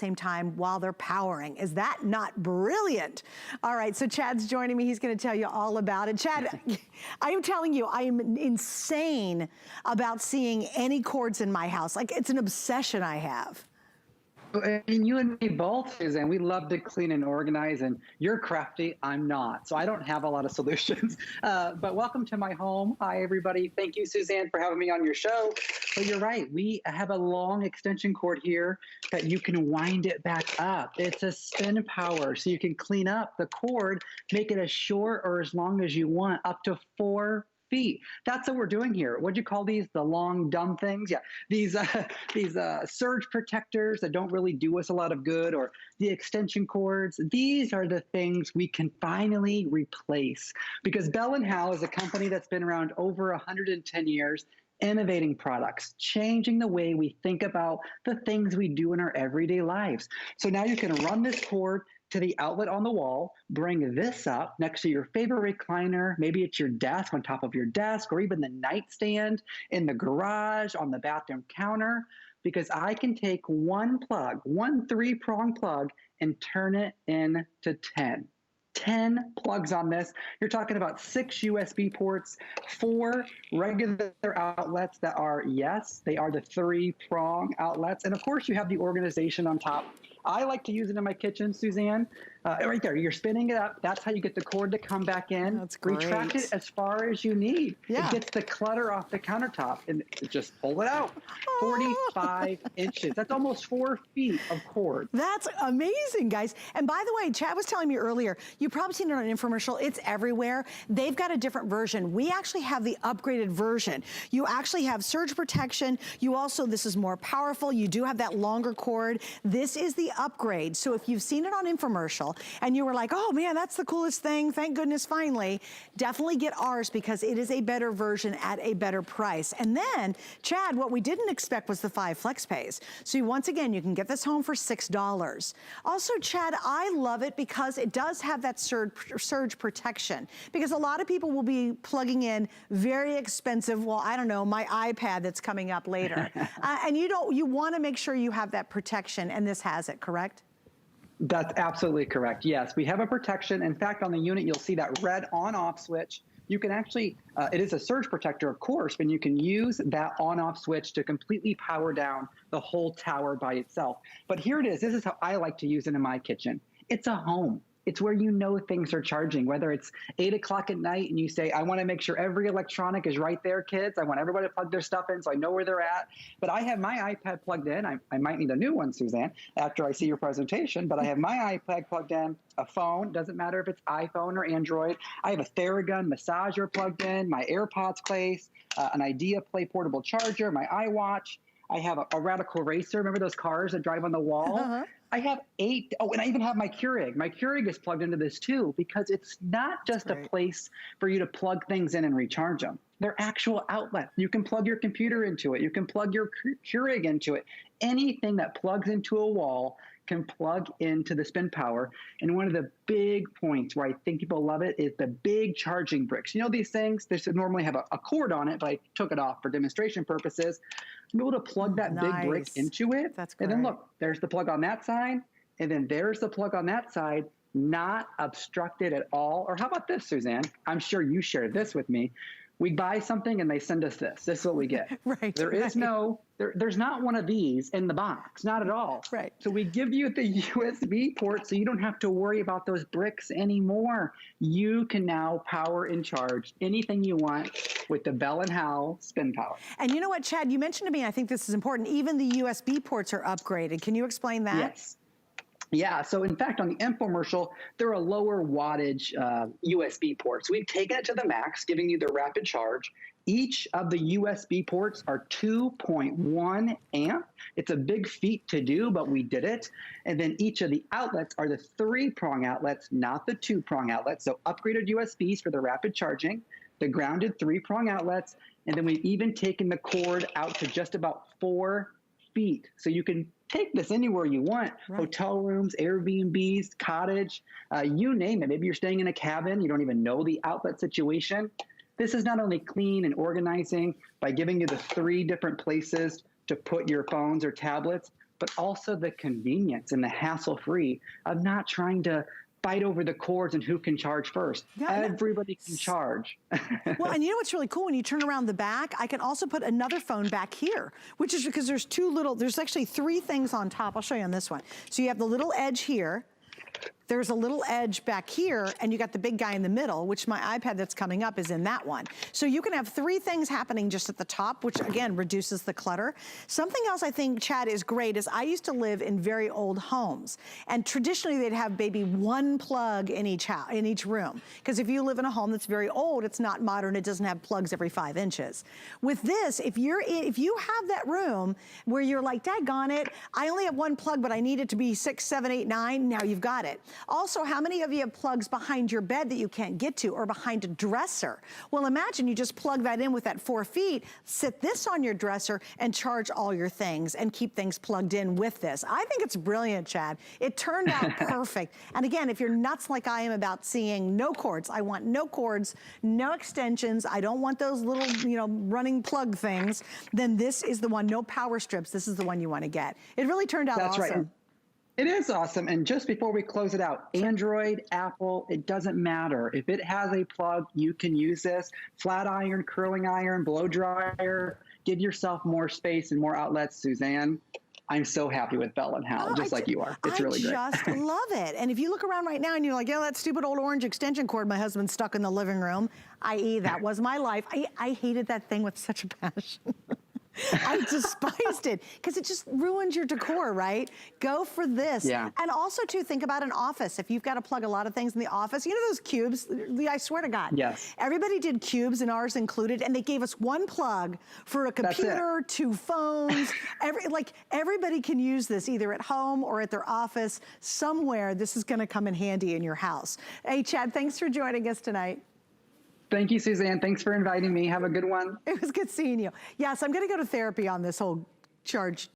same time while they're powering. Is that not brilliant? All right, so Chad's joining me. He's going to tell you all about it. Chad, I am telling you, I am insane about seeing any cords in my house. Like, it's an obsession I have. And you and me both, Suzanne, we love to clean and organize, and you're crafty, I'm not. So I don't have a lot of solutions, but welcome to my home. Hi, everybody. Thank you, Suzanne, for having me on your show. So you're right. We have a long extension cord here that you can wind it back up. It's a spin power, so you can clean up the cord, make it as short or as long as you want, up to 4 feet. That's what we're doing here. What'd you call these? The long, dumb things? Yeah, these surge protectors that don't really do us a lot of good, or the extension cords. These are the things we can finally replace, because Bell & Howell is a company that's been around over 110 years, innovating products, changing the way we think about the things we do in our everyday lives. So now you can run this cord to the outlet on the wall, bring this up next to your favorite recliner, maybe it's your desk, on top of your desk, or even the nightstand, in the garage, on the bathroom counter, because I can take one plug, one 3-prong plug, and turn it into 10. 10 plugs on this. You're talking about 6 USB ports, 4 regular outlets that are, yes, they are the 3-prong outlets. And of course, you have the organization on top. I like to use it in my kitchen, Suzanne. Right there, you're spinning it up. That's how you get the cord to come back in. That's great. Retract it as far as you need. Yeah. It gets the clutter off the countertop, and just pull it out. 45 inches. That's almost 4 feet of cord. That's amazing, guys. And by the way, Chad was telling me earlier, you've probably seen it on an infomercial. It's everywhere. They've got a different version. We actually have the upgraded version. You actually have surge protection. You also, this is more powerful. You do have that longer cord. This is the upgrade. So if you've seen it on infomercial and you were like, oh man, that's the coolest thing, thank goodness finally, definitely get ours, because it is a better version at a better price. And then, Chad, what we didn't expect was the 5 flex pays. So once again, you can get this home for $6. Also, Chad, I love it because it does have that surge protection, because a lot of people will be plugging in very expensive, well, I don't know, my iPad that's coming up later. And you want to make sure you have that protection, and this has it, correct? That's absolutely correct. Yes, we have a protection. In fact, on the unit, you'll see that red on-off switch. You can actually, it is a surge protector, of course, but you can use that on-off switch to completely power down the whole tower by itself. But here it is. This is how I like to use it in my kitchen. It's a home. It's where you know things are charging, whether it's 8 o'clock at night and you say, I want to make sure every electronic is right there, kids. I want everybody to plug their stuff in so I know where they're at. But I have my iPad plugged in. I might need a new one, Suzanne, after I see your presentation. But I have my iPad plugged in, a phone. Doesn't matter if it's iPhone or Android. I have a Theragun massager plugged in, my AirPods case, an Idea Play portable charger, my iWatch. I have a Radical Racer. Remember those cars that drive on the wall? I have 8. Oh, and I even have my Keurig. My Keurig is plugged into this too, because it's not just a place for you to plug things in and recharge them. They're actual outlets. You can plug your computer into it. You can plug your Keurig into it. Anything that plugs into a wall can plug into the spin power. And one of the big points where I think people love it is the big charging bricks. You know these things? They should normally have a cord on it, but I took it off for demonstration purposes. I'm able to plug that big brick into it. That's great. And then look, there's the plug on that side, and then there's the plug on that side, not obstructed at all. Or how about this, Suzanne? I'm sure you shared this with me. We buy something and they send us this. This is what we get. Right. There is there's not one of these in the box, not at all. Right. So we give you the USB port so you don't have to worry about those bricks anymore. You can now power and charge anything you want with the Bell & Howell spin power. And you know what, Chad, you mentioned to me, I think this is important, even the USB ports are upgraded. Can you explain that? Yes. Yeah, so in fact, on the infomercial, they're a lower wattage USB port. So we've taken it to the max, giving you the rapid charge. Each of the USB ports are 2.1 amp. It's a big feat to do, but we did it. And then each of the outlets are the 3-prong outlets, not the 2-prong outlets. So upgraded USBs for the rapid charging, the grounded 3-prong outlets, and then we've even taken the cord out to just about 4 feet. So you can take this anywhere you want. Right. Hotel rooms, Airbnbs, cottage, you name it. Maybe you're staying in a cabin, you don't even know the outlet situation. This is not only clean and organizing by giving you the 3 different places to put your phones or tablets, but also the convenience and the hassle-free of not trying to fight over the cords and who can charge first. Yeah, everybody can charge. Well, and you know what's really cool? When you turn around the back, I can also put another phone back here, which is because there's actually 3 things on top. I'll show you on this one. So you have the little edge here. There's a little edge back here, and you got the big guy in the middle, which my iPad that's coming up is in that one. So you can have 3 things happening just at the top, which again reduces the clutter. Something else I think, Chad, is great is I used to live in very old homes, and traditionally they'd have maybe 1 plug in each house, in each room. Because if you live in a home that's very old, it's not modern, it doesn't have plugs every 5 inches. With this, if you have that room where you're like, daggone it, I only have 1 plug, but I need it to be 6, 7, 8, 9, now you've got it. Also, how many of you have plugs behind your bed that you can't get to or behind a dresser? Well, imagine you just plug that in with that 4 feet, sit this on your dresser and charge all your things and keep things plugged in with this. I think it's brilliant, Chad. It turned out perfect. And again, if you're nuts like I am about seeing no cords, I want no cords, no extensions, I don't want those little, running plug things, then this is the one, no power strips, this is the one you want to get. It really turned out awesome. That's right. It is awesome. And just before we close it out, Android, Apple, it doesn't matter. If it has a plug, you can use this. Flat iron, curling iron, blow dryer. Give yourself more space and more outlets, Suzanne. I'm so happy with Bell & Howell, just like you are. It's really great. I just love it. And if you look around right now and you're like, that stupid old orange extension cord my husband stuck in the living room, i.e. that was my life. I hated that thing with such a passion. I despised it because it just ruins your decor, right? Go for this. Yeah. And also to think about an office. If you've got to plug a lot of things in the office, you know those cubes? I swear to God. Yes. Everybody did cubes and ours included, and they gave us 1 plug for a computer, 2 phones. Everybody can use this either at home or at their office. Somewhere this is going to come in handy in your house. Hey, Chad, thanks for joining us tonight. Thank you, Suzanne. Thanks for inviting me. Have a good one. It was good seeing you. Yes, I'm going to go to therapy on this whole charge